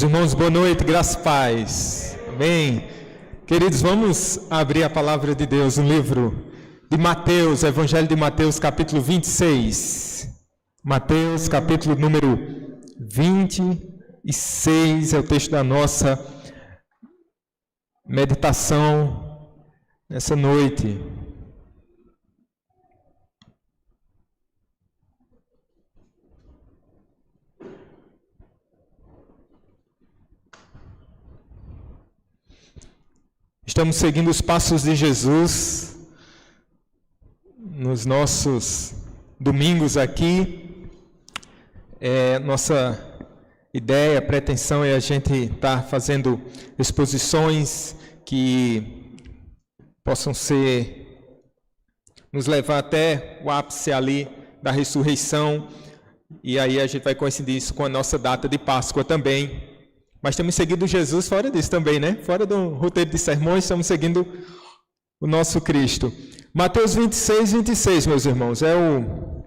Irmãos, boa noite, graça e paz. Amém. Queridos, vamos abrir a palavra de Deus no livro de Mateus, Evangelho de Mateus, capítulo 26. Mateus, capítulo número 26, é o texto da nossa meditação nessa noite. Estamos seguindo os passos de Jesus nos nossos domingos aqui. Nossa ideia, pretensão é a gente estar fazendo exposições que possam nos levar até o ápice ali da ressurreição. E aí a gente vai coincidir isso com a nossa data de Páscoa também. Mas temos seguido Jesus fora disso também, né? Fora do roteiro de sermões, estamos seguindo o nosso Cristo. Mateus 26, meus irmãos, é o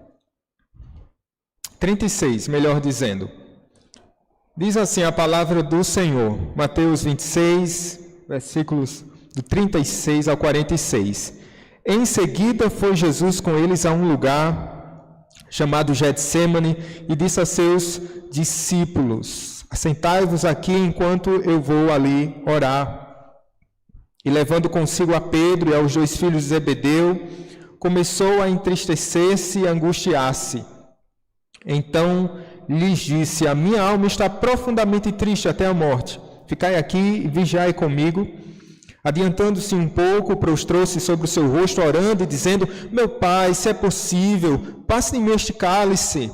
36, melhor dizendo. Diz assim a palavra do Senhor, Mateus 26, versículos do 36 ao 46. Em seguida foi Jesus com eles a um lugar chamado Getsêmani e disse a seus discípulos: assentai-vos aqui enquanto eu vou ali orar. E levando consigo a Pedro e aos dois filhos de Zebedeu, começou a entristecer-se e angustiar-se. Então lhes disse: a minha alma está profundamente triste até a morte. Ficai aqui e vigiai comigo. Adiantando-se um pouco, prostrou-se sobre o seu rosto, orando e dizendo: meu Pai, se é possível, passe em mim este cálice.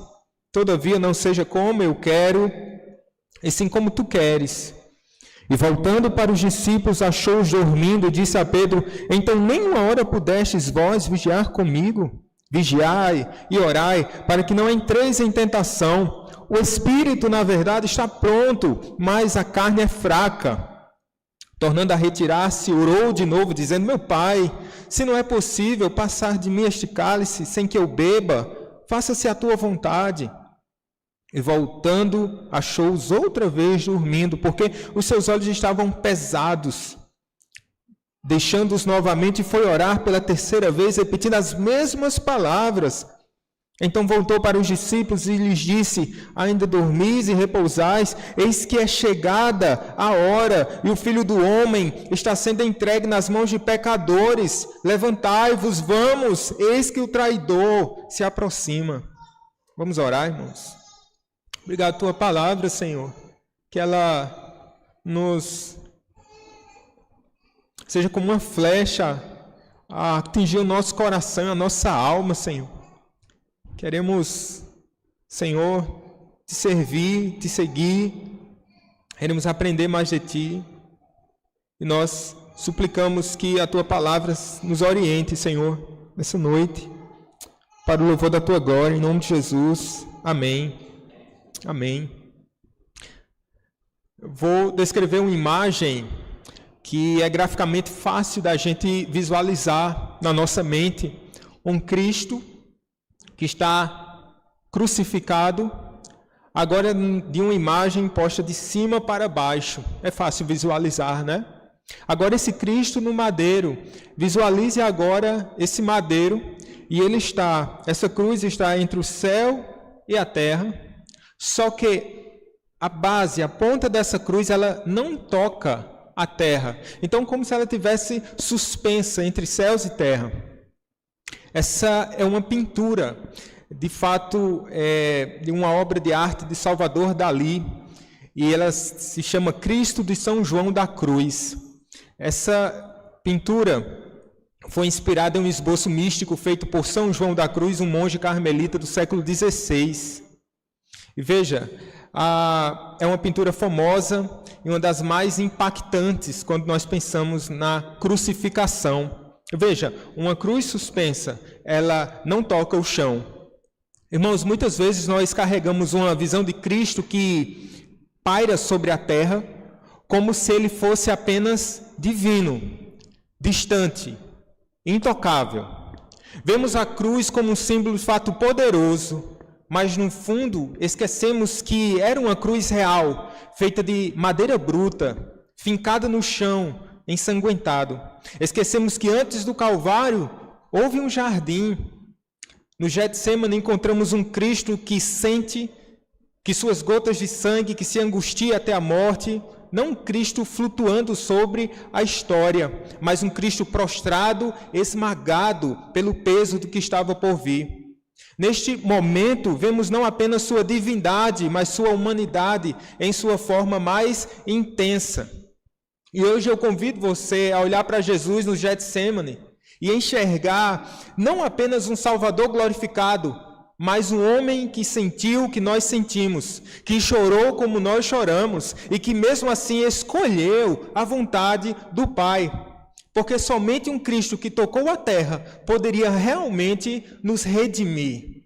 Todavia não seja como eu quero, e sim como tu queres. E voltando para os discípulos, achou-os dormindo, e disse a Pedro: então nem uma hora pudestes vós vigiar comigo? Vigiai e orai, para que não entreis em tentação. O espírito, na verdade, está pronto, mas a carne é fraca. Tornando a retirar-se, orou de novo, dizendo: meu Pai, se não é possível passar de mim este cálice sem que eu beba, faça-se a tua vontade. E voltando, achou-os outra vez dormindo, porque os seus olhos estavam pesados. Deixando-os novamente, foi orar pela terceira vez, repetindo as mesmas palavras. Então voltou para os discípulos e lhes disse: ainda dormis e repousais? Eis que é chegada a hora, e o Filho do Homem está sendo entregue nas mãos de pecadores. Levantai-vos, vamos, eis que o traidor se aproxima. Vamos orar, irmãos? Obrigado a tua palavra, Senhor, que ela nos seja como uma flecha a atingir o nosso coração, a nossa alma, Senhor. Queremos, Senhor, te servir, te seguir, queremos aprender mais de ti, e nós suplicamos que a tua palavra nos oriente, Senhor, nessa noite, para o louvor da tua glória, em nome de Jesus. Amém. Amém. Eu vou descrever uma imagem que é graficamente fácil da gente visualizar na nossa mente. Um Cristo que está crucificado, agora de uma imagem posta de cima para baixo. É fácil visualizar, né? Agora esse Cristo no madeiro. Visualize agora esse madeiro e essa cruz está entre o céu e a terra. Só que a base, a ponta dessa cruz, ela não toca a terra. Então, como se ela tivesse suspensa entre céus e terra. Essa é uma pintura, de fato, de uma obra de arte de Salvador Dalí. E ela se chama Cristo de São João da Cruz. Essa pintura foi inspirada em um esboço místico feito por São João da Cruz, um monge carmelita do século XVI. E veja, é uma pintura famosa e uma das mais impactantes quando nós pensamos na crucificação. Veja, uma cruz suspensa, ela não toca o chão. Irmãos, muitas vezes nós carregamos uma visão de Cristo que paira sobre a terra, como se ele fosse apenas divino, distante, intocável. Vemos a cruz como um símbolo de fato poderoso, mas no fundo esquecemos que era uma cruz real, feita de madeira bruta, fincada no chão, ensanguentado. Esquecemos que antes do Calvário houve um jardim. No Getsemane encontramos um Cristo que sente que suas gotas de sangue, que se angustia até a morte, não um Cristo flutuando sobre a história, mas um Cristo prostrado, esmagado pelo peso do que estava por vir. Neste momento, vemos não apenas sua divindade, mas sua humanidade em sua forma mais intensa. E hoje eu convido você a olhar para Jesus no Getsemane e enxergar não apenas um Salvador glorificado, mas um homem que sentiu o que nós sentimos, que chorou como nós choramos e que mesmo assim escolheu a vontade do Pai. Porque somente um Cristo que tocou a terra poderia realmente nos redimir.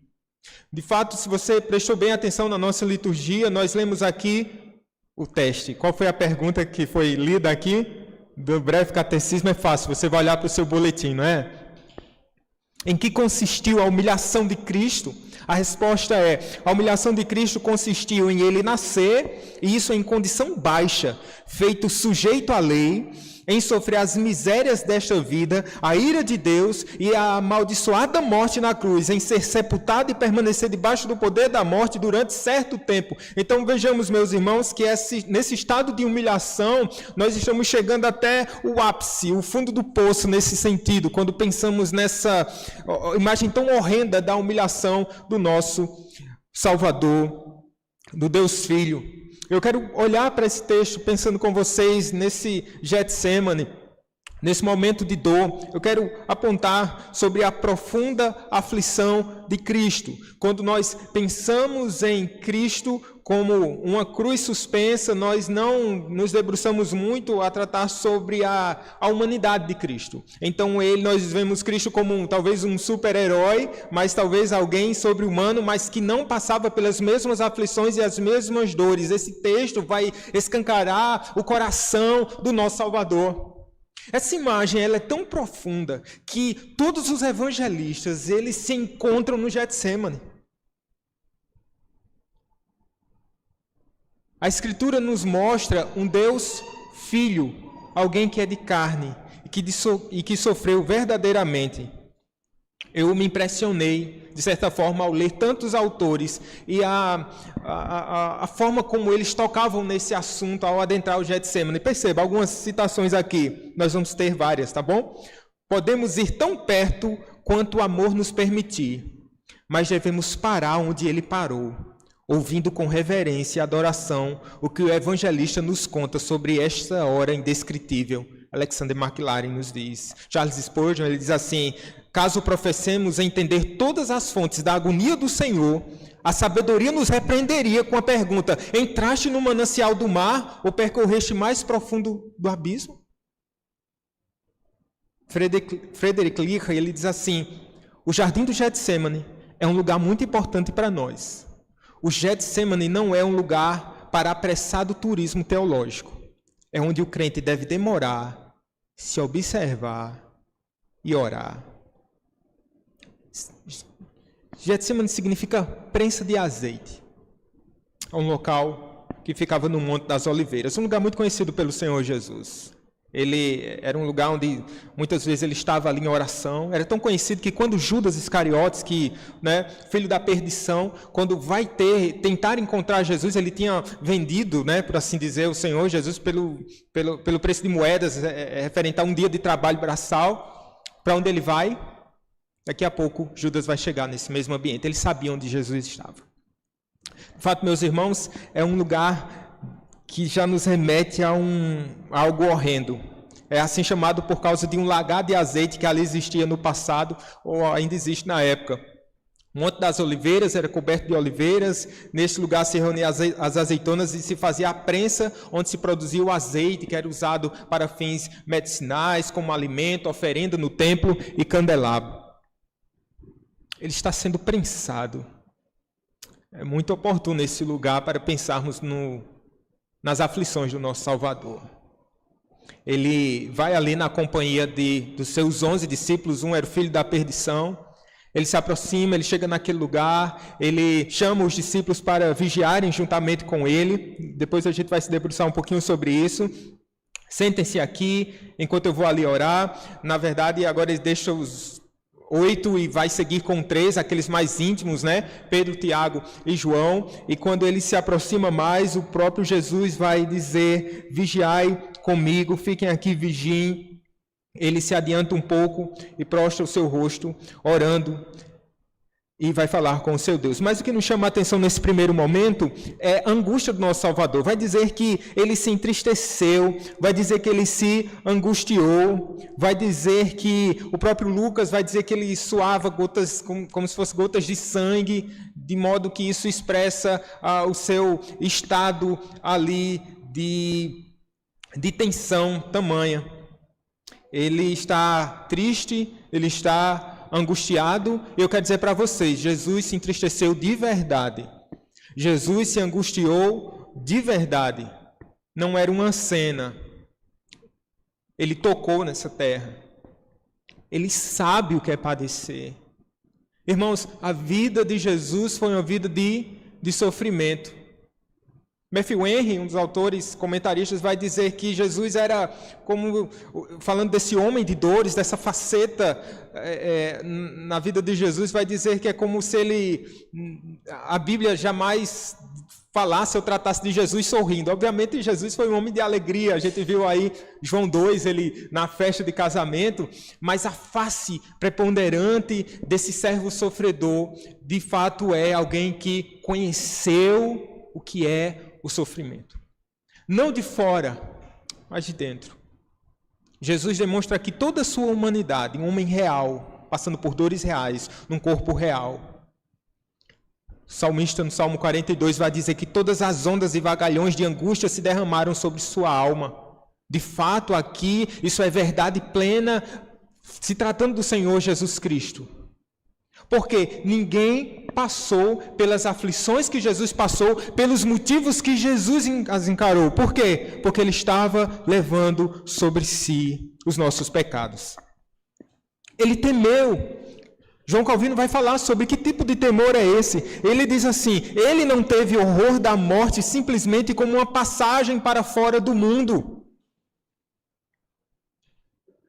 De fato, se você prestou bem atenção na nossa liturgia, nós lemos aqui o teste. Qual foi a pergunta que foi lida aqui? Do breve catecismo é fácil, você vai olhar para o seu boletim, não é? Em que consistiu a humilhação de Cristo? A resposta é: a humilhação de Cristo consistiu em ele nascer, e isso em condição baixa, feito sujeito à lei, em sofrer as misérias desta vida, a ira de Deus e a amaldiçoada morte na cruz, em ser sepultado e permanecer debaixo do poder da morte durante certo tempo. Então vejamos, meus irmãos, que nesse estado de humilhação, nós estamos chegando até o ápice, o fundo do poço nesse sentido, quando pensamos nessa imagem tão horrenda da humilhação do nosso Salvador, do Deus Filho. Eu quero olhar para esse texto pensando com vocês nesse Getsemane, nesse momento de dor. Eu quero apontar sobre a profunda aflição de Cristo. Quando nós pensamos em Cristo como uma cruz suspensa, nós não nos debruçamos muito a tratar sobre a humanidade de Cristo. Então nós vemos Cristo como talvez um super-herói, mas talvez alguém sobre-humano, mas que não passava pelas mesmas aflições e as mesmas dores. Esse texto vai escancarar o coração do nosso Salvador. Essa imagem ela é tão profunda que todos os evangelistas eles se encontram no Getsemane. A Escritura nos mostra um Deus Filho, alguém que é de carne e que sofreu verdadeiramente. Eu me impressionei, de certa forma, ao ler tantos autores e a forma como eles tocavam nesse assunto ao adentrar o Getsemane. Perceba, algumas citações aqui, nós vamos ter várias, tá bom? Podemos ir tão perto quanto o amor nos permitir, mas devemos parar onde ele parou, ouvindo com reverência e adoração o que o evangelista nos conta sobre esta hora indescritível. Alexander McLaren nos diz. Charles Spurgeon ele diz assim: caso professemos entender todas as fontes da agonia do Senhor, a sabedoria nos repreenderia com a pergunta: entraste no manancial do mar ou percorreste mais profundo do abismo? Frederick Leahy ele diz assim: o jardim do Getsemane é um lugar muito importante para nós. O Getsemane não é um lugar para apressado turismo teológico. É onde o crente deve demorar, se observar e orar. Getsemane significa prensa de azeite. É um local que ficava no Monte das Oliveiras, um lugar muito conhecido pelo Senhor Jesus. Ele era um lugar onde muitas vezes ele estava ali em oração. Era tão conhecido que quando Judas Iscariotes, filho da perdição, quando vai tentar encontrar Jesus, ele tinha vendido, por assim dizer, o Senhor Jesus pelo preço de moedas, referente a um dia de trabalho braçal. Para onde ele vai? Daqui a pouco Judas vai chegar nesse mesmo ambiente. Ele sabia onde Jesus estava. De fato, meus irmãos, é um lugar que já nos remete a algo horrendo. É assim chamado por causa de um lagar de azeite que ali existia no passado, ou ainda existe na época. O Monte das Oliveiras era coberto de oliveiras, neste lugar se reuniam as azeitonas e se fazia a prensa, onde se produzia o azeite, que era usado para fins medicinais, como alimento, oferenda no templo e candelabro. Ele está sendo prensado. É muito oportuno esse lugar para pensarmos nas aflições do nosso Salvador. Ele vai ali na companhia dos seus 11 discípulos, um era o filho da perdição, Ele se aproxima, ele chega naquele lugar, ele chama os discípulos para vigiarem juntamente com ele. Depois a gente vai se debruçar um pouquinho sobre isso. Sentem-se aqui, enquanto eu vou ali orar. Na verdade, agora ele deixa os 8 e vai seguir com 3, aqueles mais íntimos, né? Pedro, Tiago e João. E quando ele se aproxima mais, o próprio Jesus vai dizer: vigiai comigo, fiquem aqui, vigiem. Ele se adianta um pouco e prostra o seu rosto, orando, e vai falar com o seu Deus. Mas o que nos chama a atenção nesse primeiro momento é a angústia do nosso Salvador. Vai dizer que ele se entristeceu, vai dizer que ele se angustiou, vai dizer que o próprio Lucas vai dizer que ele suava gotas, como se fossem gotas de sangue, de modo que isso expressa o seu estado ali de tensão tamanha. Ele está triste, ele está angustiado. Eu quero dizer para vocês, Jesus se entristeceu de verdade. Jesus se angustiou de verdade. Não era uma cena. Ele tocou nessa terra. Ele sabe o que é padecer. Irmãos, a vida de Jesus foi uma vida de sofrimento. Matthew Henry, um dos autores comentaristas, vai dizer que Jesus era como, falando desse homem de dores, dessa faceta na vida de Jesus, vai dizer que é como se a Bíblia jamais falasse ou tratasse de Jesus sorrindo. Obviamente Jesus foi um homem de alegria, a gente viu aí João 2, ele na festa de casamento, mas a face preponderante desse servo sofredor, de fato é alguém que conheceu o que é o sofrimento. Não de fora, mas de dentro. Jesus demonstra aqui toda a sua humanidade, um homem real, passando por dores reais, num corpo real. O salmista, no Salmo 42, vai dizer que todas as ondas e vagalhões de angústia se derramaram sobre sua alma. De fato, aqui, isso é verdade plena, se tratando do Senhor Jesus Cristo. Porque ninguém passou pelas aflições que Jesus passou, pelos motivos que Jesus as encarou. Por quê? Porque ele estava levando sobre si os nossos pecados. Ele temeu. João Calvino vai falar sobre que tipo de temor é esse. Ele diz assim: ele não teve horror da morte simplesmente como uma passagem para fora do mundo,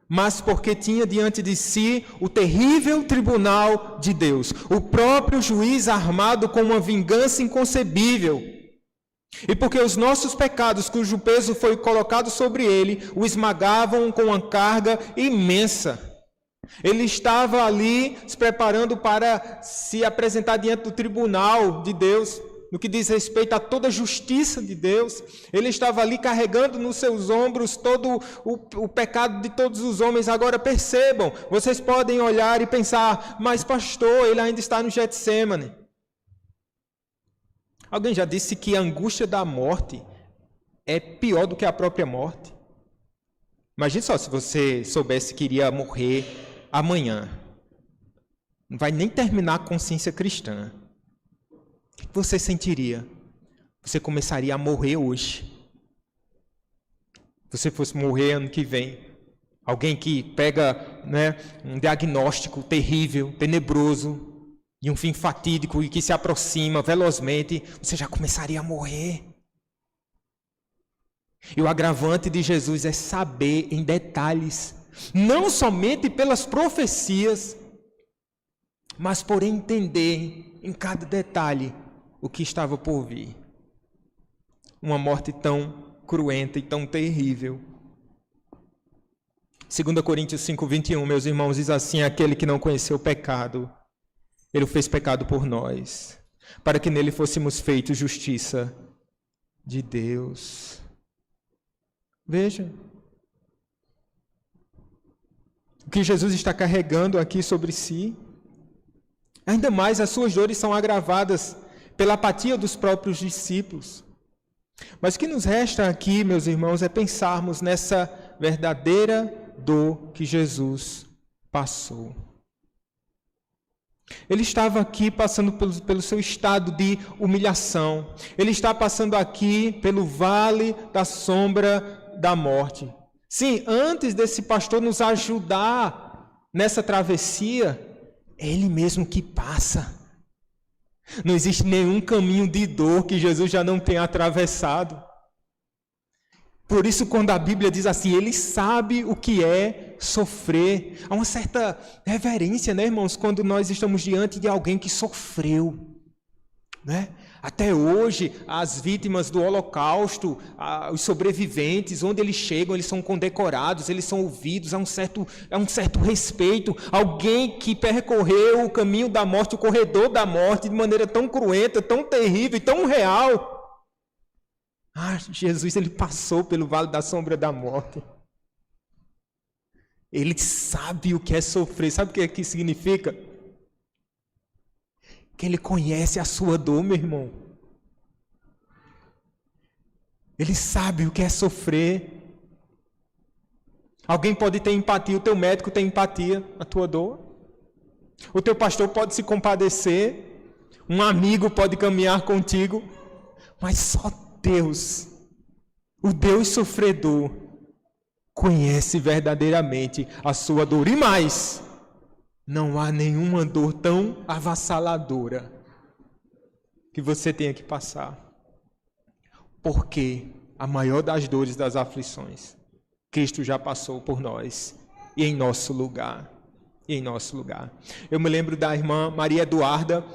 mas porque tinha diante de si o terrível tribunal de Deus, o próprio juiz armado com uma vingança inconcebível. E porque os nossos pecados, cujo peso foi colocado sobre ele, o esmagavam com uma carga imensa. Ele estava ali se preparando para se apresentar diante do tribunal de Deus, no que diz respeito a toda a justiça de Deus. Ele estava ali carregando nos seus ombros todo o pecado de todos os homens. Agora percebam, vocês podem olhar e pensar: mas pastor, ele ainda está no Getsêmani. Alguém já disse que a angústia da morte é pior do que a própria morte? Imagine só se você soubesse que iria morrer amanhã. Não vai nem terminar a consciência cristã. O que você sentiria? Você começaria a morrer hoje. Se você fosse morrer ano que vem, alguém que pega, um diagnóstico terrível, tenebroso, e um fim fatídico e que se aproxima velozmente, você já começaria a morrer. E o agravante de Jesus é saber em detalhes, não somente pelas profecias, mas por entender em cada detalhe o que estava por vir. Uma morte tão cruenta e tão terrível. 2 Coríntios 5:21, meus irmãos, diz assim: aquele que não conheceu o pecado, ele o fez pecado por nós, para que nele fôssemos feitos justiça de Deus. Veja, o que Jesus está carregando aqui sobre si. Ainda mais, as suas dores são agravadas pela apatia dos próprios discípulos. Mas o que nos resta aqui, meus irmãos, é pensarmos nessa verdadeira dor que Jesus passou. Ele estava aqui passando pelo seu estado de humilhação. Ele está passando aqui pelo vale da sombra da morte. Sim, antes desse pastor nos ajudar nessa travessia, É Ele mesmo que passa. Não existe nenhum caminho de dor que Jesus já não tenha atravessado. Por isso, quando a Bíblia diz assim, Ele sabe o que é sofrer. Há uma certa reverência, né, irmãos, quando nós estamos diante de alguém que sofreu, né? Até hoje, as vítimas do Holocausto, os sobreviventes, onde eles chegam, eles são condecorados, eles são ouvidos, há um certo respeito. Alguém que percorreu o caminho da morte, o corredor da morte, de maneira tão cruenta, tão terrível e tão real. Jesus, Ele passou pelo vale da sombra da morte. Ele sabe o que é sofrer. Sabe o que significa? Que Ele conhece a sua dor, meu irmão. Ele sabe o que é sofrer. Alguém pode ter empatia, o teu médico tem empatia na tua dor. O teu pastor pode se compadecer. Um amigo pode caminhar contigo. Mas só Deus, o Deus sofredor, conhece verdadeiramente a sua dor. E mais, não há nenhuma dor tão avassaladora que você tenha que passar. Porque a maior das dores, das aflições, Cristo já passou por nós e em nosso lugar. E em nosso lugar. Eu me lembro da irmã Maria Eduarda,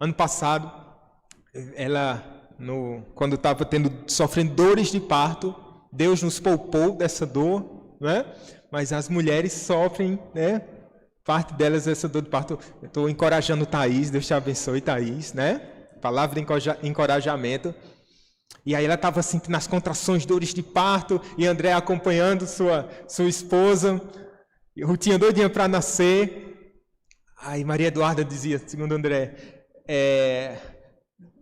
ano passado, ela, quando estava sofrendo dores de parto, Deus nos poupou dessa dor, né? Mas as mulheres sofrem, né? Parte delas essa dor de parto. Eu estou encorajando Thaís, Deus te abençoe, Thaís, né? Palavra de encorajamento. E aí ela estava sentindo as contrações, dores de parto, e André acompanhando sua esposa, e Rutinha doidinha para nascer. Aí Maria Eduarda dizia, segundo André,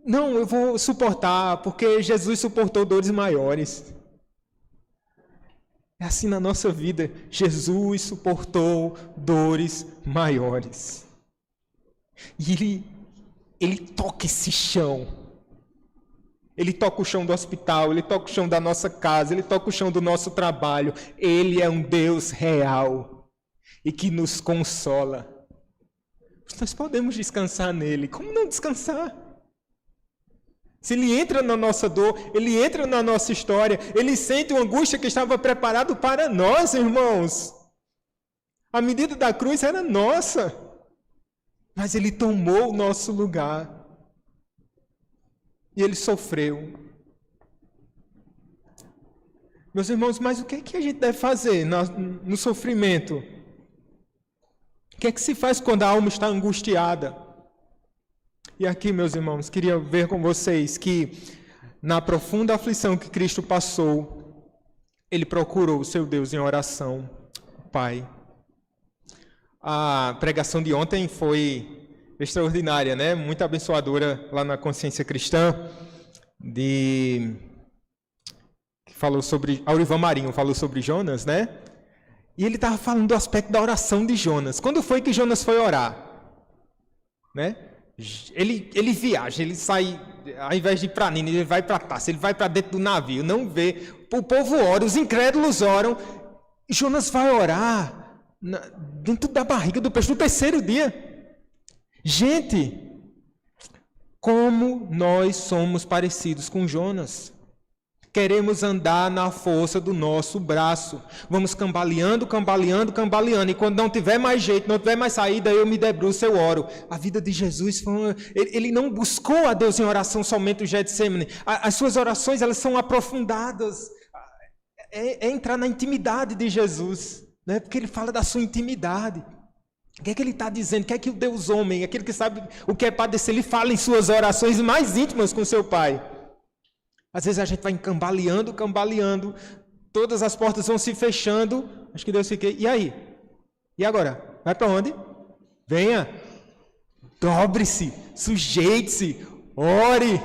não, eu vou suportar, porque Jesus suportou dores maiores. É assim na nossa vida, Jesus suportou dores maiores. E ele toca esse chão. Ele toca o chão do hospital, Ele toca o chão da nossa casa, Ele toca o chão do nosso trabalho. Ele é um Deus real e que nos consola. Nós podemos descansar nele. Como não descansar? Se Ele entra na nossa dor, Ele entra na nossa história, Ele sente uma angústia que estava preparado para nós, irmãos. A medida da cruz era nossa, mas Ele tomou o nosso lugar. E Ele sofreu. Meus irmãos, mas o que é que a gente deve fazer no sofrimento? O que é que se faz quando a alma está angustiada? E aqui, meus irmãos, queria ver com vocês que na profunda aflição que Cristo passou, Ele procurou o seu Deus em oração, o Pai. A pregação de ontem foi extraordinária, né? Muito abençoadora lá na Consciência Cristã, que falou sobre, Aurivan Marinho falou sobre Jonas, né? E ele estava falando do aspecto da oração de Jonas. Quando foi que Jonas foi orar? Né? Ele viaja, ele sai, ao invés de ir para Nínive, ele vai para Tarso, ele vai para dentro do navio, não vê. O povo ora, os incrédulos oram. Jonas vai orar dentro da barriga do peixe no terceiro dia. Gente, como nós somos parecidos com Jonas. Queremos andar na força do nosso braço. Vamos cambaleando. E quando não tiver mais jeito, não tiver mais saída, eu me debruço, eu oro. A vida de Jesus, ele não buscou a Deus em oração somente o Getsemane. As suas orações, elas são aprofundadas. É entrar na intimidade de Jesus, né? Porque ele fala da sua intimidade. O que é que ele está dizendo? O que é que o Deus homem, aquele que sabe o que é padecer, ele fala em suas orações mais íntimas com seu Pai. Às vezes a gente vai cambaleando, todas as portas vão se fechando, acho que Deus fica, e aí? E agora? Vai para onde? Venha, dobre-se, sujeite-se, ore.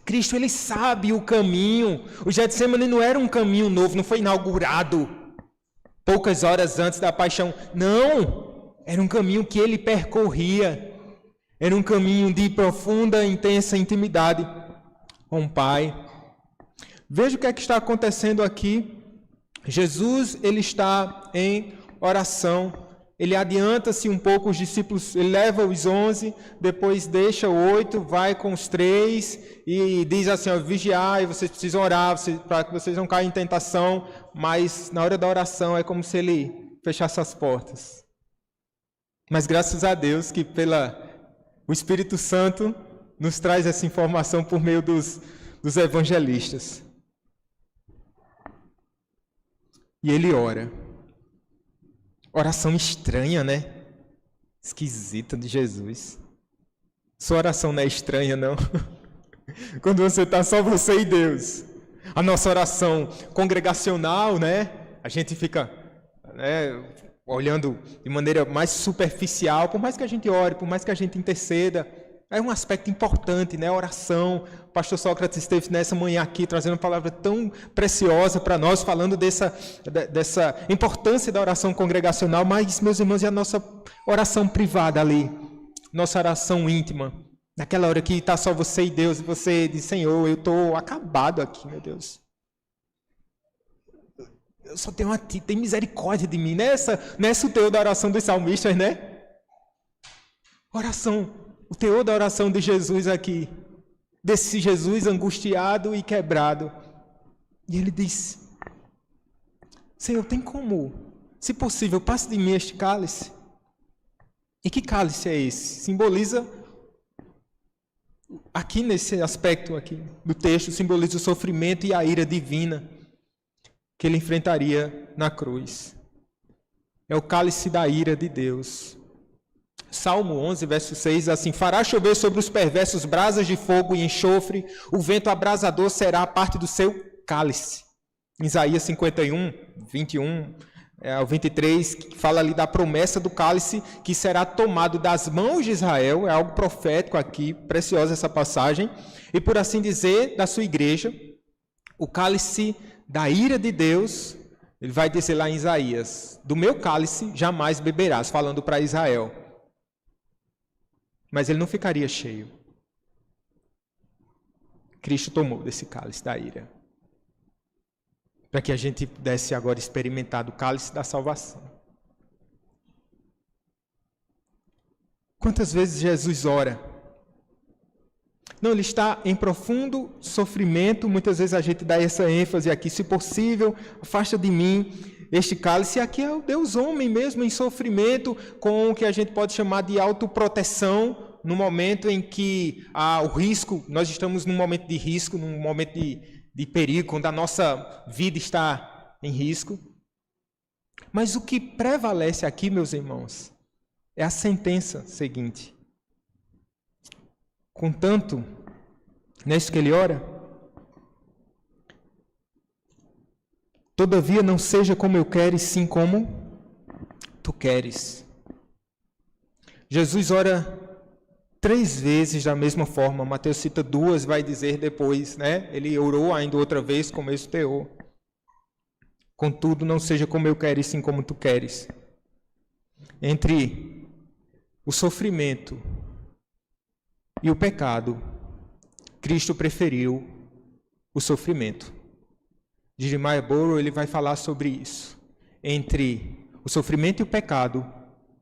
Cristo, Ele sabe o caminho. O Getsemane não era um caminho novo, não foi inaugurado poucas horas antes da paixão. Não, era um caminho que Ele percorria. Era um caminho de profunda, intensa intimidade com o Pai. Veja o que é que está acontecendo aqui. Jesus, Ele está em oração. ele adianta-se um pouco, os discípulos, ele leva os 11, depois deixa 8, vai com os 3 e diz assim, ó, vigiai, vocês precisam orar para que vocês não caiam em tentação, mas na hora da oração é como se ele fechasse as portas. Mas graças a Deus que o Espírito Santo nos traz essa informação por meio dos evangelistas. E ele ora. Oração estranha, né? Esquisita de Jesus. Sua oração não é estranha, não. Quando você está só você e Deus. A nossa oração congregacional, né? A gente fica, né, olhando de maneira mais superficial. Por mais que a gente ore, por mais que a gente interceda, é um aspecto importante, né? A oração. O pastor Sócrates esteve nessa manhã aqui trazendo uma palavra tão preciosa para nós, falando dessa importância da oração congregacional, mas, meus irmãos, é a nossa oração privada ali, nossa oração íntima, naquela hora que está só você e Deus, e você diz, Senhor, eu estou acabado aqui, meu Deus. Eu só tenho a Ti, tem misericórdia de mim. Nessa o teor da oração dos salmistas, né? O teor da oração de Jesus aqui, desse Jesus angustiado e quebrado. E ele diz, Senhor, tem como, se possível, passe de mim este cálice. E que cálice é esse? Simboliza, aqui nesse aspecto aqui do texto, simboliza o sofrimento e a ira divina que ele enfrentaria na cruz. É o cálice da ira de Deus. Salmo 11, verso 6, assim, fará chover sobre os perversos brasas de fogo e enxofre, o vento abrasador será a parte do seu cálice. Isaías 51, 21 ao 23, que fala ali da promessa do cálice que será tomado das mãos de Israel, é algo profético aqui, preciosa essa passagem, e por assim dizer, da sua igreja, o cálice da ira de Deus, ele vai dizer lá em Isaías, do meu cálice jamais beberás, falando para Israel. Mas ele não ficaria cheio. Cristo tomou desse cálice da ira. Para que a gente pudesse agora experimentar do cálice da salvação. Quantas vezes Jesus ora? Não, ele está em profundo sofrimento. Muitas vezes a gente dá essa ênfase aqui. Se possível, afasta de mim este cálice. Aqui é o Deus homem mesmo em sofrimento, com o que a gente pode chamar de autoproteção, no momento em que o risco, nós estamos num momento de risco, num momento de perigo, quando a nossa vida está em risco. Mas o que prevalece aqui, meus irmãos, é a sentença seguinte. Contanto, não é isso que ele ora? Todavia não seja como eu quero, e sim como tu queres. Jesus ora 3 vezes da mesma forma. Mateus cita 2, vai dizer depois, né? Ele orou ainda outra vez com o mesmo teor. Contudo, não seja como eu quero, e sim como tu queres. Entre o sofrimento e o pecado, Cristo preferiu o sofrimento. Jeremiah Burroughs, ele vai falar sobre isso. Entre o sofrimento e o pecado,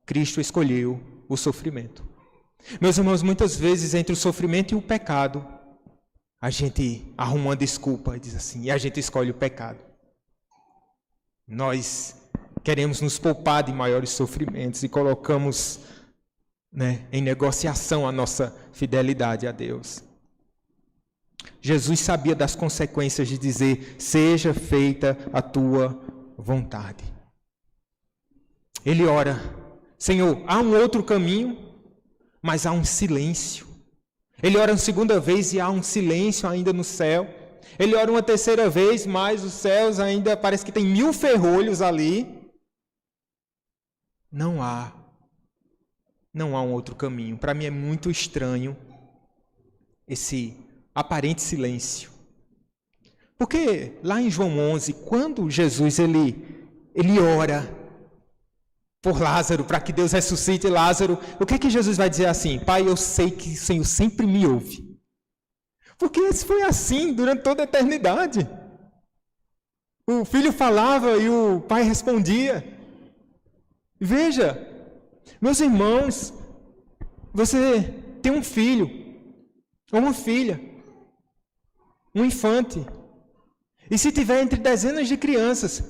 Cristo escolheu o sofrimento. Meus irmãos, muitas vezes entre o sofrimento e o pecado, a gente arruma uma desculpa e diz assim, e a gente escolhe o pecado. Nós queremos nos poupar de maiores sofrimentos e colocamos, né, em negociação a nossa fidelidade a Deus. Jesus sabia das consequências de dizer, seja feita a tua vontade. Ele ora, Senhor, há um outro caminho, mas há um silêncio. Ele ora uma segunda vez e há um silêncio ainda no céu. Ele ora uma terceira vez, mas os céus ainda parece que tem 1000 ferrolhos ali. Não há um outro caminho. Para mim é muito estranho esse aparente silêncio. Porque lá em João 11, quando Jesus ele ora por Lázaro, para que Deus ressuscite Lázaro, o que é que Jesus vai dizer assim? Pai, eu sei que o Senhor sempre me ouve. Porque isso foi assim durante toda a eternidade. O filho falava e o pai respondia. Veja, meus irmãos, você tem um filho, ou uma filha, um infante, e se tiver entre dezenas de crianças,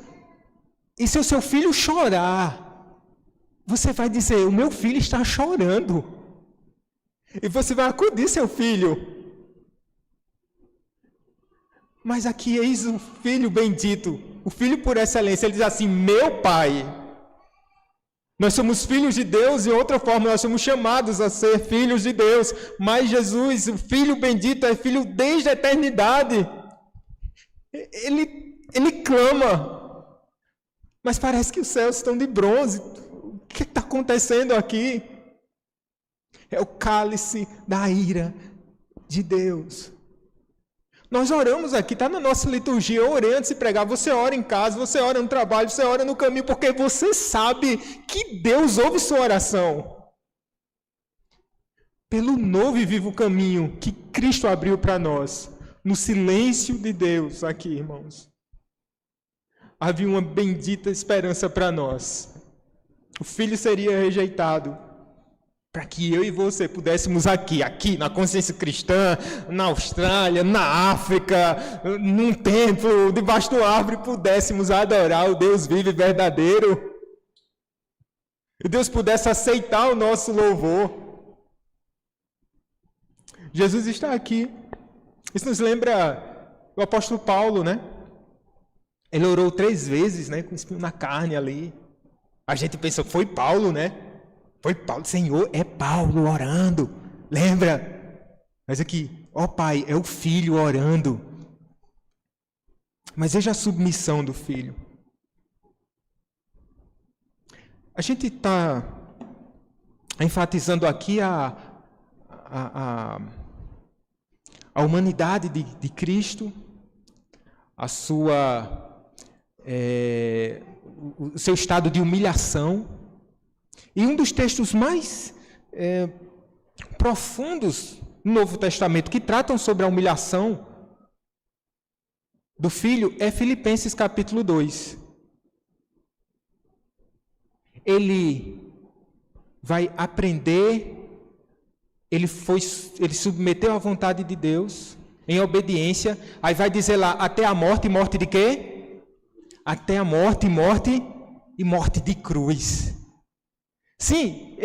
e se o seu filho chorar, você vai dizer, o meu filho está chorando, e você vai acudir seu filho. Mas aqui eis o filho bendito, o filho por excelência, ele diz assim, meu pai. Nós somos filhos de Deus, e outra forma, nós somos chamados a ser filhos de Deus. Mas Jesus, o Filho bendito, é filho desde a eternidade. Ele clama. Mas parece que os céus estão de bronze. O que está acontecendo aqui? É o cálice da ira de Deus. Nós oramos aqui, está na nossa liturgia, eu orei antes de pregar, você ora em casa, você ora no trabalho, você ora no caminho, porque você sabe que Deus ouve sua oração. Pelo novo e vivo caminho que Cristo abriu para nós, no silêncio de Deus aqui, irmãos, havia uma bendita esperança para nós. O Filho seria rejeitado, para que eu e você pudéssemos aqui na consciência cristã, na Austrália, na África, num templo, debaixo de uma árvore, pudéssemos adorar o Deus vivo e verdadeiro. E Deus pudesse aceitar o nosso louvor. Jesus está aqui. Isso nos lembra o apóstolo Paulo, né? Ele orou 3 vezes, né? Com espinho na carne ali. A gente pensa, foi Paulo, né? Foi Paulo, Senhor, é Paulo orando, lembra? Mas aqui, ó Pai, é o Filho orando. Mas veja a submissão do Filho. A gente está enfatizando aqui a humanidade de Cristo, o seu estado de humilhação. E um dos textos mais profundos no Novo Testamento que tratam sobre a humilhação do Filho é Filipenses capítulo 2. Ele vai aprender, ele submeteu à vontade de Deus, em obediência, aí vai dizer lá, até a morte, morte de quê? Até a morte, morte e morte de cruz. Sim,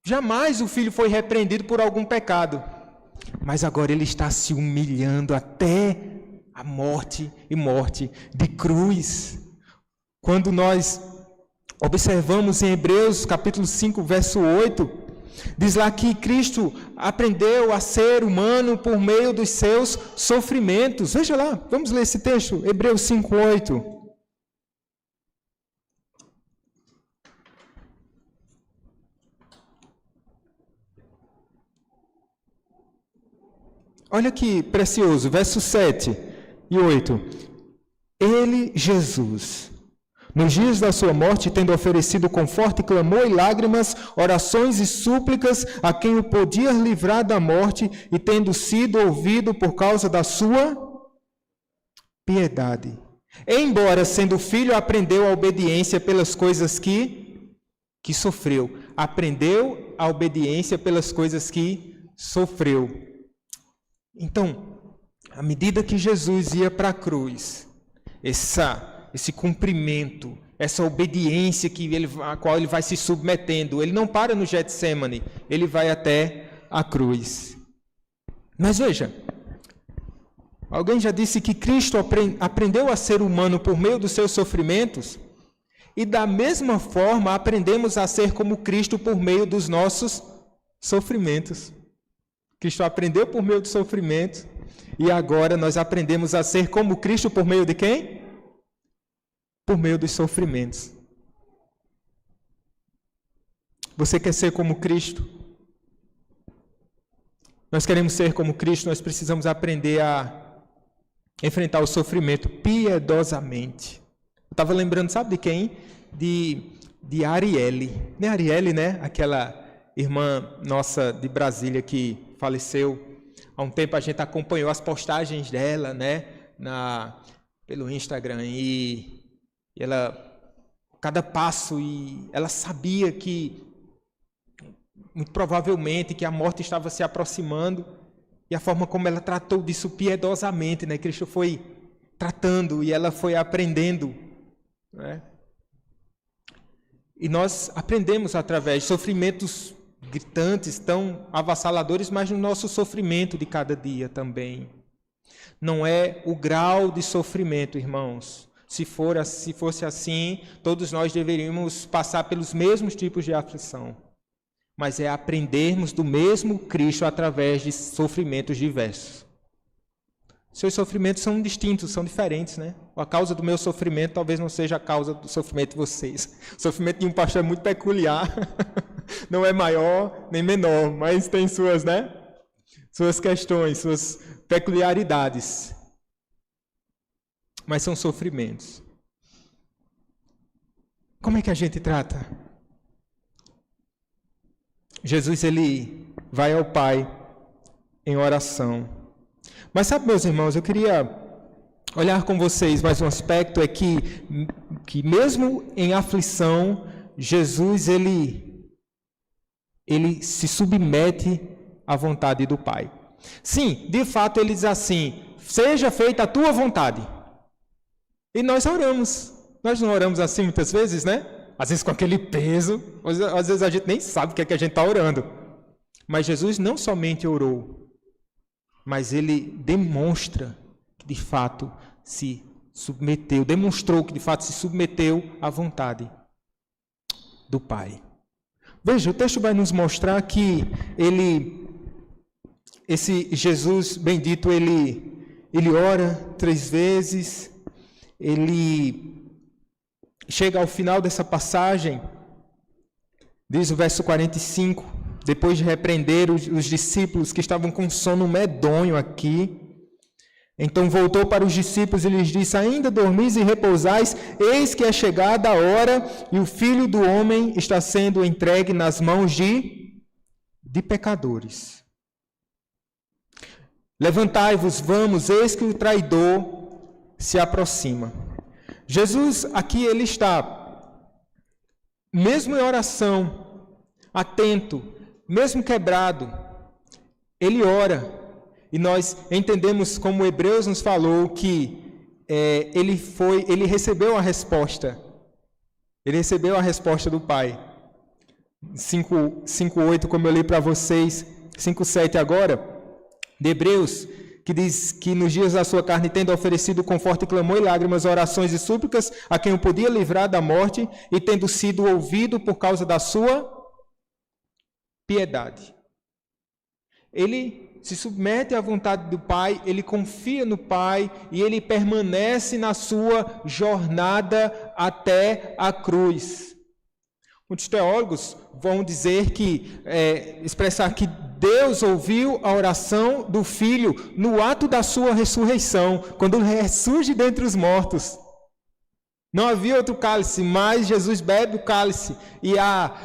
jamais o Filho foi repreendido por algum pecado, mas agora ele está se humilhando até a morte e morte de cruz. Quando nós observamos em Hebreus capítulo 5, verso 8, diz lá que Cristo aprendeu a ser humano por meio dos seus sofrimentos. Veja lá, vamos ler esse texto, Hebreus 5, 8. Olha que precioso, versos 7 e 8. Ele, Jesus, nos dias da sua morte, tendo oferecido com forte clamor e lágrimas, orações e súplicas a quem o podia livrar da morte, e tendo sido ouvido por causa da sua piedade. Embora sendo filho, aprendeu a obediência pelas coisas que sofreu. Aprendeu a obediência pelas coisas que sofreu. Então, à medida que Jesus ia para a cruz, esse cumprimento, essa obediência a qual ele vai se submetendo, ele não para no Getsêmani, ele vai até a cruz. Mas veja, alguém já disse que Cristo aprendeu a ser humano por meio dos seus sofrimentos, e da mesma forma aprendemos a ser como Cristo por meio dos nossos sofrimentos. Cristo aprendeu por meio do sofrimento, e agora nós aprendemos a ser como Cristo por meio de quem? Por meio dos sofrimentos. Você quer ser como Cristo? Nós queremos ser como Cristo, nós precisamos aprender a enfrentar o sofrimento piedosamente. Eu estava lembrando, sabe de quem? De Arielle. Não é Arielle, né? Aquela irmã nossa de Brasília que faleceu. Há um tempo a gente acompanhou as postagens dela, né, pelo Instagram, e ela cada passo, e ela sabia que, muito provavelmente, que a morte estava se aproximando, e a forma como ela tratou disso piedosamente, né? Cristo foi tratando e ela foi aprendendo, né? E nós aprendemos através de sofrimentos gritantes, tão avassaladores, mas no nosso sofrimento de cada dia também. Não é o grau de sofrimento, irmãos. Se fosse assim, todos nós deveríamos passar pelos mesmos tipos de aflição. Mas é aprendermos do mesmo Cristo através de sofrimentos diversos. Seus sofrimentos são distintos, são diferentes, né? A causa do meu sofrimento talvez não seja a causa do sofrimento de vocês. O sofrimento de um pastor é muito peculiar, não é maior nem menor, mas tem suas, né? Suas questões, suas peculiaridades. Mas são sofrimentos. Como é que a gente trata? Jesus, ele vai ao Pai em oração. Mas sabe, meus irmãos, eu queria olhar com vocês mais um aspecto, é que mesmo em aflição, Jesus, ele se submete à vontade do Pai. Sim, de fato, ele diz assim, seja feita a tua vontade. E nós oramos. Nós não oramos assim muitas vezes, né? Às vezes com aquele peso, às vezes a gente nem sabe o que é que a gente está orando. Mas Jesus não somente orou, mas ele demonstra que de fato se submeteu, demonstrou que de fato se submeteu à vontade do Pai. Veja, o texto vai nos mostrar que esse Jesus bendito, ele ora 3 vezes, ele chega ao final dessa passagem, diz o verso 45, depois de repreender os discípulos que estavam com sono medonho aqui, então voltou para os discípulos e lhes disse, ainda dormis e repousais, eis que é chegada a hora e o Filho do Homem está sendo entregue nas mãos de pecadores. Levantai-vos, vamos, eis que o traidor se aproxima. Jesus aqui, ele está, mesmo em oração, atento, mesmo quebrado, ele ora. E nós entendemos, como Hebreus nos falou, que ele recebeu a resposta. Ele recebeu a resposta do Pai. 5:8, como eu li para vocês, 5:7 agora, de Hebreus, que diz que nos dias da sua carne, tendo oferecido com forte clamor e lágrimas, orações e súplicas, a quem o podia livrar da morte, e tendo sido ouvido por causa da sua piedade. Ele se submete à vontade do Pai, ele confia no Pai e ele permanece na sua jornada até a cruz. Muitos teólogos vão dizer expressar que Deus ouviu a oração do Filho no ato da sua ressurreição, quando ele ressurge dentre os mortos. Não havia outro cálice, mas Jesus bebe o cálice. E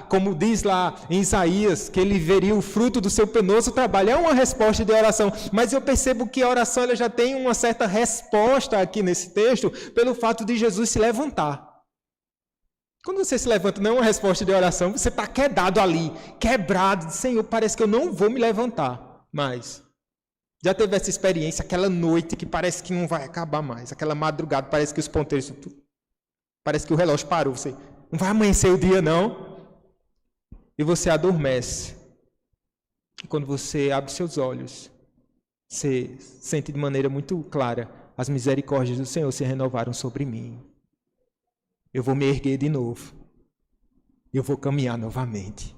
como diz lá em Isaías, que ele veria o fruto do seu penoso trabalho. É uma resposta de oração. Mas eu percebo que a oração ela já tem uma certa resposta aqui nesse texto, pelo fato de Jesus se levantar. Quando você se levanta, não é uma resposta de oração, você está quedado ali, quebrado. Senhor, parece que eu não vou me levantar mais. Já teve essa experiência, aquela noite que parece que não vai acabar mais. Aquela madrugada, parece que os ponteiros... Parece que o relógio parou, você não vai amanhecer o dia, não. E você adormece. E quando você abre seus olhos, você sente de maneira muito clara, as misericórdias do Senhor se renovaram sobre mim. Eu vou me erguer de novo. Eu vou caminhar novamente.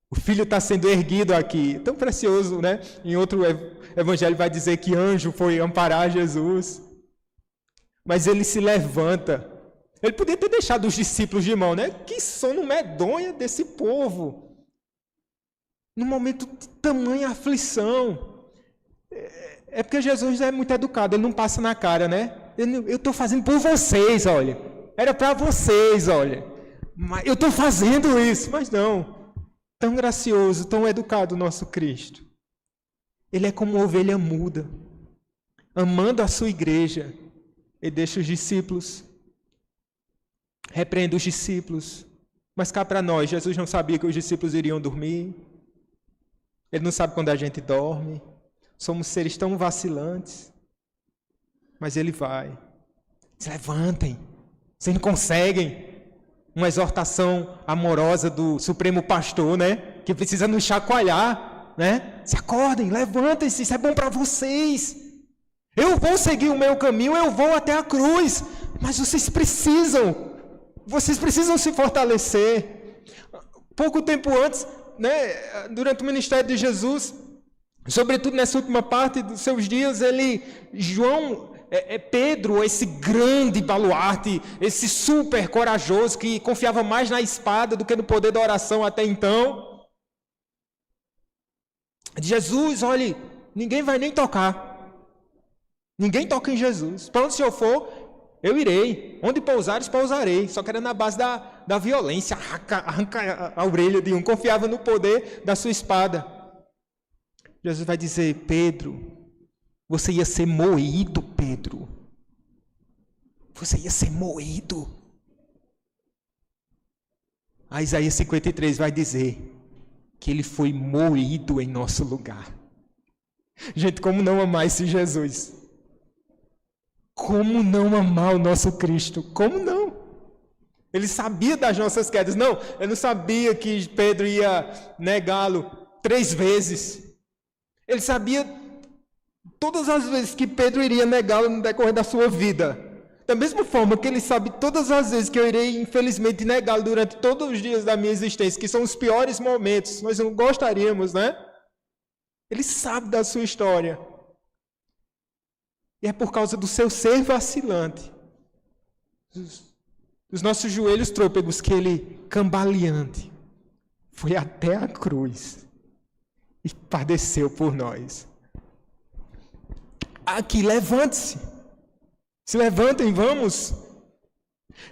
O Filho está sendo erguido aqui. Tão precioso, né? Em outro evangelho vai dizer que anjo foi amparar Jesus. Mas ele se levanta. Ele podia ter deixado os discípulos de mão, né? Que sono medonho desse povo. Num momento de tamanha aflição. É porque Jesus é muito educado, ele não passa na cara, né? Eu estou fazendo por vocês, olha. Era para vocês, olha. Mas eu estou fazendo isso. Mas não. Tão gracioso, tão educado o nosso Cristo. Ele é como uma ovelha muda. Amando a sua igreja. Ele deixa os discípulos repreende os discípulos. Mas cá para nós, Jesus não sabia que os discípulos iriam dormir. Ele não sabe quando a gente dorme. Somos seres tão vacilantes. Mas ele vai. Se levantem. Vocês não conseguem. Uma exortação amorosa do Supremo Pastor, né? Que precisa nos chacoalhar, né? Se acordem, levantem-se, isso é bom para vocês. Eu vou seguir o meu caminho, eu vou até a cruz. Mas vocês precisam se fortalecer. Pouco tempo antes, né, durante o ministério de Jesus, sobretudo nessa última parte dos seus dias, Pedro, esse grande baluarte, esse super corajoso que confiava mais na espada do que no poder da oração até então. Jesus, olhe, ninguém vai nem tocar. Ninguém toca em Jesus. Para onde o Senhor for, eu irei. Onde pousares, pousarei. Só que era na base da violência. Arranca a orelha de um. Confiava no poder da sua espada. Jesus vai dizer, Pedro, você ia ser moído, Pedro. Você ia ser moído. A Isaías 53 vai dizer que ele foi moído em nosso lugar. Gente, como não amar esse Jesus? Como não amar o nosso Cristo? Como não? Ele sabia das nossas quedas. Não, ele não sabia que Pedro ia negá-lo 3 vezes. Ele sabia todas as vezes que Pedro iria negá-lo no decorrer da sua vida. Da mesma forma que ele sabe todas as vezes que eu irei, infelizmente, negá-lo durante todos os dias da minha existência, que são os piores momentos, nós não gostaríamos, né? Ele sabe da sua história. E é por causa do seu ser vacilante, dos nossos joelhos trôpegos, que ele, cambaleante, foi até a cruz e padeceu por nós. Aqui, levante-se. Se levantem, vamos.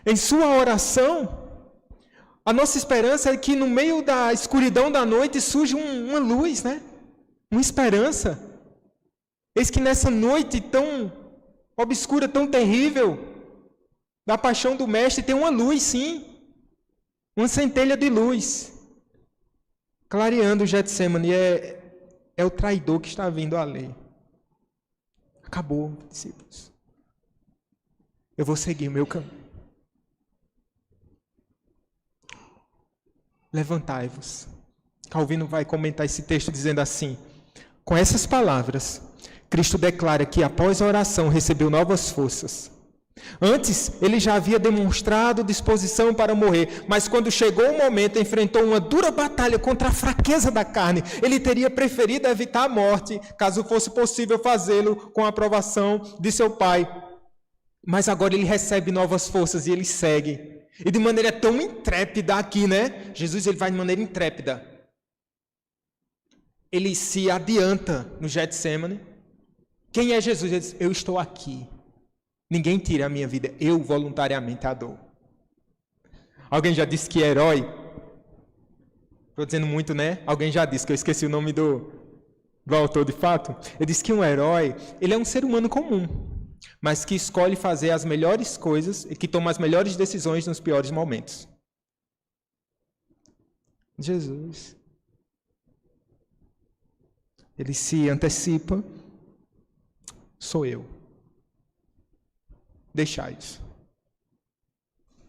Em sua oração, a nossa esperança é que no meio da escuridão da noite surge uma luz, né? Uma esperança. Eis que nessa noite tão obscura, tão terrível, da paixão do Mestre, tem uma luz, sim. Uma centelha de luz. Clareando o Getsemane. É o traidor que está vindo ali. Acabou, discípulos. Eu vou seguir o meu caminho. Levantai-vos. Calvino vai comentar esse texto dizendo assim: com essas palavras, Cristo declara que após a oração recebeu novas forças. Antes, ele já havia demonstrado disposição para morrer, mas quando chegou o momento, enfrentou uma dura batalha contra a fraqueza da carne. Ele teria preferido evitar a morte, caso fosse possível fazê-lo com a aprovação de seu Pai. Mas agora ele recebe novas forças e ele segue. E de maneira tão intrépida aqui, né? Jesus, ele vai de maneira intrépida. Ele se adianta no Getsemane. Quem é Jesus? Ele diz, eu estou aqui. Ninguém tira a minha vida, eu voluntariamente a dou. Alguém já disse que herói? Estou dizendo muito, né? Alguém já disse, que eu esqueci o nome do autor de fato. Ele disse que um herói, ele é um ser humano comum, mas que escolhe fazer as melhores coisas e que toma as melhores decisões nos piores momentos. Jesus. Ele se antecipa. Sou eu. Deixai isso.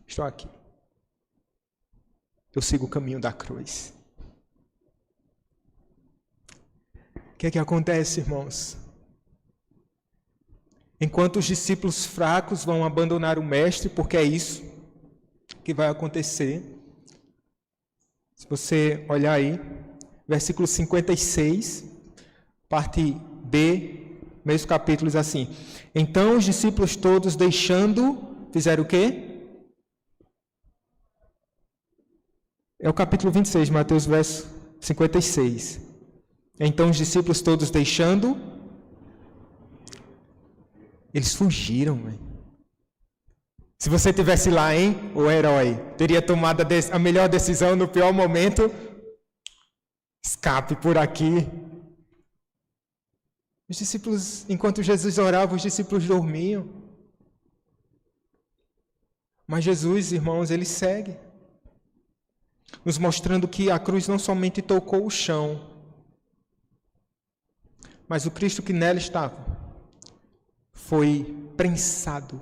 Estou aqui. Eu sigo o caminho da cruz. O que é que acontece, irmãos? Enquanto os discípulos fracos vão abandonar o Mestre, porque é isso que vai acontecer. Se você olhar aí, versículo 56, parte B, mesmo capítulo, diz assim: então os discípulos todos deixando, fizeram o quê? É o capítulo 26, Mateus, verso 56. Então os discípulos todos deixando, eles fugiram, véio. Se você tivesse lá, hein, o herói, teria tomado a melhor decisão no pior momento. Escape por aqui. Os discípulos, enquanto Jesus orava, os discípulos dormiam. Mas Jesus, irmãos, ele segue, nos mostrando que a cruz não somente tocou o chão, mas o Cristo que nela estava foi prensado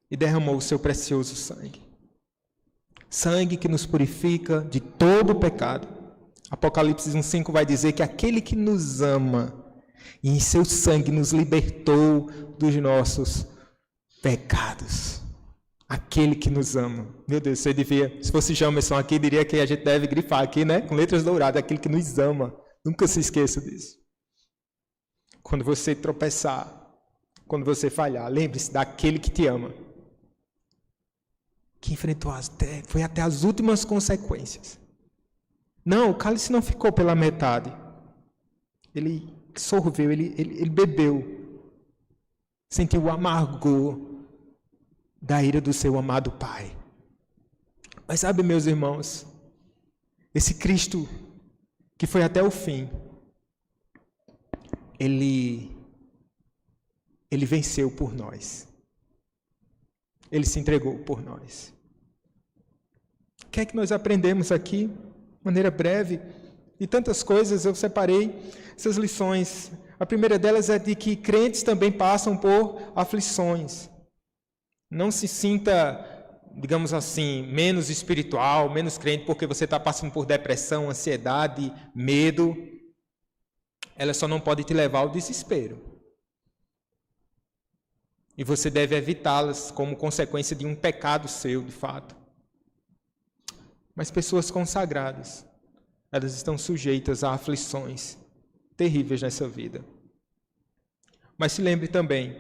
e derramou o seu precioso sangue. Sangue que nos purifica de todo o pecado. Apocalipse 1:5 vai dizer que aquele que nos ama e em seu sangue nos libertou dos nossos pecados. Aquele que nos ama. Meu Deus, você devia, se fosse Jamerson aqui, diria que a gente deve grifar aqui, né? Com letras douradas, aquele que nos ama. Nunca se esqueça disso. Quando você tropeçar, quando você falhar, lembre-se daquele que te ama. Que enfrentou foi até as últimas consequências. Não, o cálice não ficou pela metade. Ele sorveu, ele bebeu. Sentiu o amargor da ira do seu amado Pai. Mas sabe, meus irmãos, esse Cristo que foi até o fim, ele venceu por nós. Ele se entregou por nós. O que é que nós aprendemos aqui? De maneira breve, e tantas coisas, eu separei essas lições. A primeira delas é de que crentes também passam por aflições. Não se sinta, digamos assim, menos espiritual, menos crente, porque você está passando por depressão, ansiedade, medo. Ela só não pode te levar ao desespero. E você deve evitá-las como consequência de um pecado seu, de fato. Mas pessoas consagradas, elas estão sujeitas a aflições terríveis nessa vida. Mas se lembre também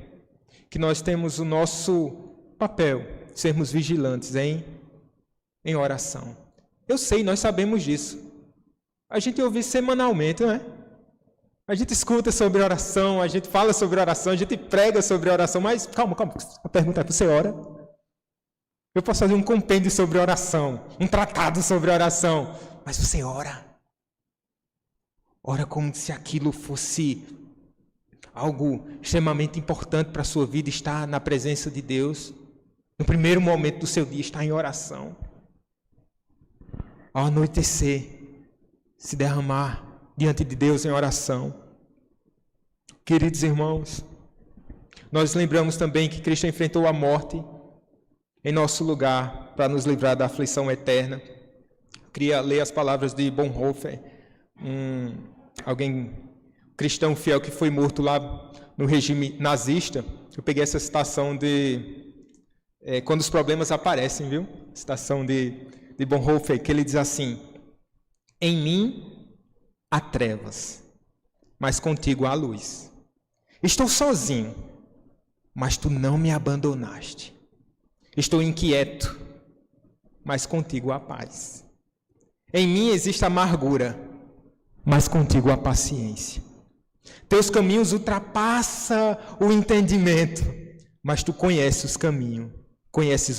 que nós temos o nosso papel, sermos vigilantes em oração. Eu sei, nós sabemos disso. A gente ouve semanalmente, não é? A gente escuta sobre oração, a gente fala sobre oração, a gente prega sobre oração, mas calma, a pergunta é, você ora? Eu posso fazer um compêndio sobre oração, um tratado sobre oração, mas você ora? Ora como se aquilo fosse algo extremamente importante para a sua vida, estar na presença de Deus. No primeiro momento do seu dia, estar em oração. Ao anoitecer, se derramar diante de Deus em oração. Queridos irmãos, nós lembramos também que Cristo enfrentou a morte em nosso lugar para nos livrar da aflição eterna. Eu queria ler as palavras de Bonhoeffer, alguém cristão fiel que foi morto lá no regime nazista. Eu peguei essa citação quando os problemas aparecem, viu? Citação de Bonhoeffer, que ele diz assim: em mim há trevas, mas contigo há luz. Estou sozinho, mas tu não me abandonaste. Estou inquieto, mas contigo há paz. Em mim existe amargura, mas contigo há paciência. Teus caminhos ultrapassam o entendimento, mas tu conheces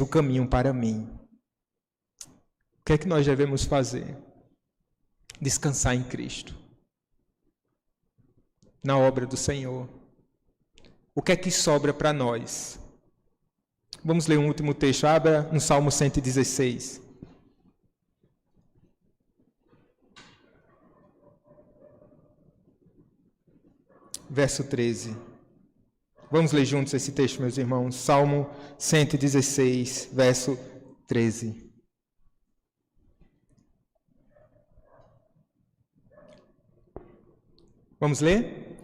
o caminho para mim. O que é que nós devemos fazer? Descansar em Cristo, na obra do Senhor. O que é que sobra para nós? Vamos ler um último texto. Abra no Salmo 116. Verso 13. Vamos ler juntos esse texto, meus irmãos. Salmo 116, verso 13. Vamos ler?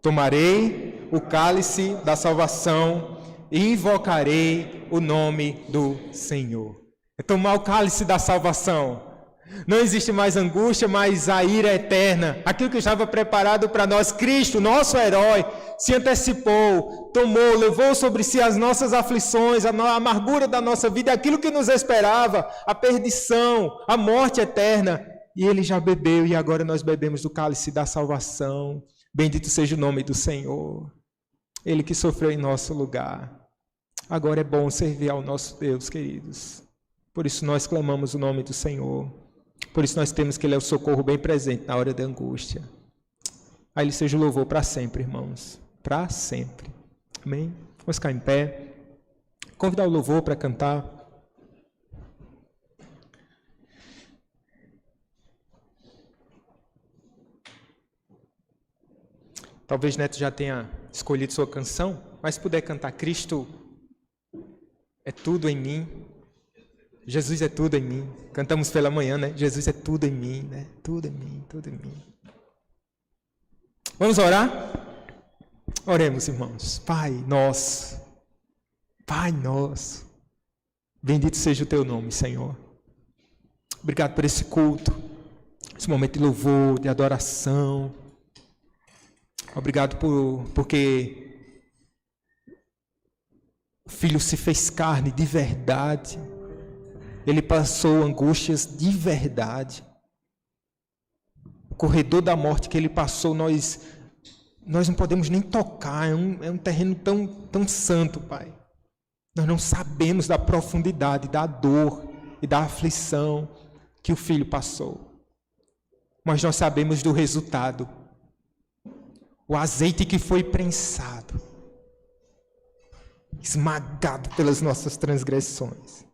Tomarei o cálice da salvação e invocarei o nome do Senhor. É tomar o cálice da salvação. Não existe mais angústia, mas a ira eterna. Aquilo que estava preparado para nós, Cristo, nosso herói, se antecipou, tomou, levou sobre si as nossas aflições, a amargura da nossa vida, aquilo que nos esperava, a perdição, a morte eterna. E ele já bebeu e agora nós bebemos do cálice da salvação. Bendito seja o nome do Senhor. Ele que sofreu em nosso lugar. Agora é bom servir ao nosso Deus, queridos. Por isso nós clamamos o nome do Senhor. Por isso nós temos que Ele é o socorro bem presente na hora da angústia. A Ele seja o louvor para sempre, irmãos. Para sempre. Amém? Vamos ficar em pé. Convidar o louvor para cantar. Talvez Neto já tenha escolhido sua canção, mas se puder cantar Cristo é tudo em mim. Jesus é tudo em mim. Cantamos pela manhã, né? Jesus é tudo em mim, né? Tudo em mim, tudo em mim. Vamos orar? Oremos, irmãos. Pai nosso, bendito seja o teu nome, Senhor. Obrigado por esse culto, esse momento de louvor, de adoração. Obrigado porque o Filho se fez carne de verdade. Ele passou angústias de verdade. O corredor da morte que ele passou, nós não podemos nem tocar. É um terreno tão santo, Pai. Nós não sabemos da profundidade, da dor e da aflição que o Filho passou. Mas nós sabemos do resultado. O azeite que foi prensado, esmagado pelas nossas transgressões.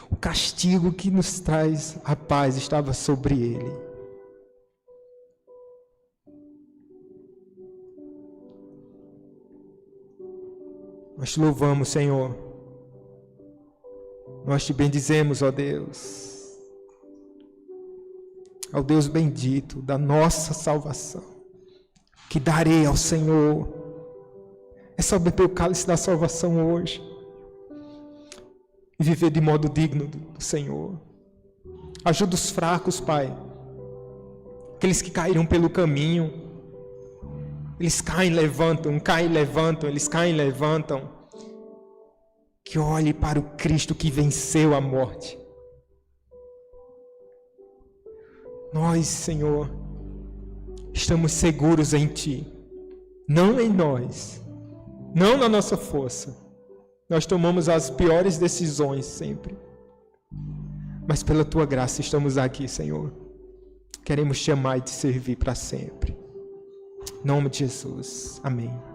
O castigo que nos traz a paz estava sobre ele. Nós te louvamos, Senhor. Nós te bendizemos, ó Deus. Ao Deus bendito da nossa salvação. Que darei ao Senhor. É só beber o cálice da salvação hoje. E viver de modo digno do Senhor. Ajuda os fracos, Pai. Aqueles que caíram pelo caminho. Eles caem, levantam, caem, levantam, eles caem, levantam. Que olhe para o Cristo que venceu a morte. Nós, Senhor, estamos seguros em Ti, não em nós, não na nossa força. Nós tomamos as piores decisões sempre, mas pela Tua graça estamos aqui, Senhor. Queremos Te amar e Te servir para sempre. Em nome de Jesus. Amém.